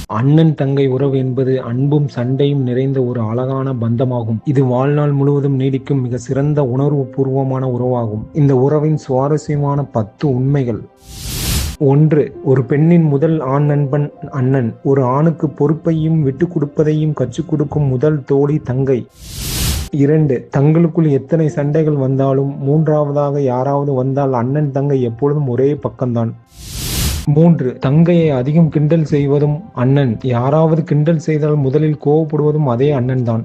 அண்ணன் தங்கை உறவு என்பது அன்பும் சண்டையும் நிறைந்த ஒரு அழகான பந்தமாகும். இது வாழ்நாள் முழுவதும் நீடிக்கும் மிக சிறந்த உணர்வு பூர்வமான உறவாகும். இந்த உறவின் சுவாரஸ்யமான 10 உண்மைகள். 1. ஒரு பெண்ணின் முதல் ஆண் நண்பன் அண்ணன். ஒரு ஆணுக்கு பொறுப்பையும் விட்டு கொடுப்பதையும் கற்றுக் கொடுக்கும் முதல் தோழி தங்கை. 2. தங்களுக்குள் எத்தனை சண்டைகள் வந்தாலும் மூன்றாவதாக யாராவது வந்தால் அண்ணன் தங்கை எப்பொழுதும் ஒரே பக்கம்தான். 3. தங்கையை அதிகம் கிண்டல் செய்வதும் அண்ணன். யாராவது கிண்டல் செய்தால் முதலில் கோவப்படுவதும் அதே அண்ணன் தான்.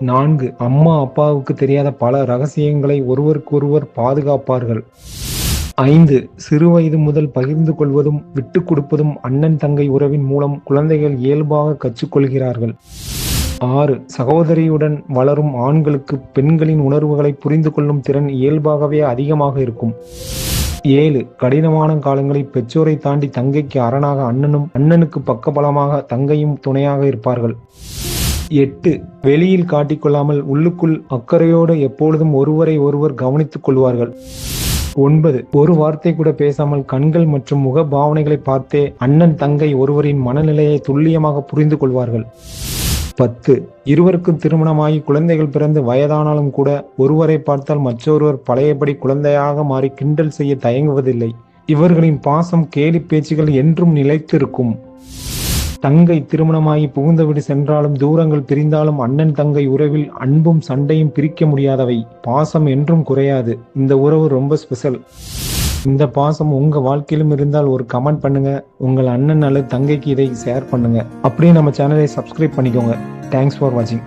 4. அம்மா அப்பாவுக்கு தெரியாத பல ரகசியங்களை ஒருவருக்கொருவர் பாதுகாப்பார்கள். 5. சிறுவயது முதல் பகிர்ந்து கொள்வதும் விட்டு கொடுப்பதும் அண்ணன் தங்கை உறவின் மூலம் குழந்தைகள் இயல்பாக கற்றுக்கொள்கிறார்கள். 6. சகோதரியுடன் வளரும் ஆண்களுக்கு பெண்களின் உணர்வுகளை புரிந்து கொள்ளும் திறன் இயல்பாகவே அதிகமாக இருக்கும். 7. கடினமான காலங்களில் பெற்றோரை தாண்டி தங்கைக்கு அரணாக அண்ணனும் அண்ணனுக்கு பக்கபலமாக தங்கையும் துணையாக இருப்பார்கள். 8. வெளியில் காட்டிக்கொள்ளாமல் உள்ளுக்குள் அக்கறையோடு எப்பொழுதும் ஒருவரை ஒருவர் கவனித்துக் கொள்வார்கள். 9. ஒரு வார்த்தை கூட பேசாமல் கண்கள் மற்றும் முக பாவனைகளை பார்த்தே அண்ணன் தங்கை ஒருவரின் மனநிலையை துல்லியமாக புரிந்து கொள்வார்கள். 10. இருவருக்கும் திருமணமாகி குழந்தைகள் பிறந்து வயதானாலும் கூட ஒருவரை பார்த்தால் மற்றொருவர் பழையபடி குழந்தையாக மாறி கிண்டல் செய்ய தயங்குவதில்லை. இவர்களின் பாசம் கேலி பேச்சுகள் என்றும் நிலைத்திருக்கும். தங்கை திருமணமாகி புகுந்த வீடு சென்றாலும் தூரங்கள் பிரிந்தாலும் அண்ணன் தங்கை உறவில் அன்பும் சண்டையும் பிரிக்க முடியாதவை. பாசம் என்றும் குறையாது. இந்த உறவு ரொம்ப ஸ்பெஷல். இந்த பாசம் உங்க வாழ்க்கையிலும் இருந்தால் ஒரு கமெண்ட் பண்ணுங்க. உங்கள் அண்ணன் அல்லது தங்கைக்கு இதை ஷேர் பண்ணுங்க. அப்படியே நம்ம சேனலை சப்ஸ்கிரைப் பண்ணிக்கோங்க. தேங்க்ஸ் ஃபார் வாட்சிங்.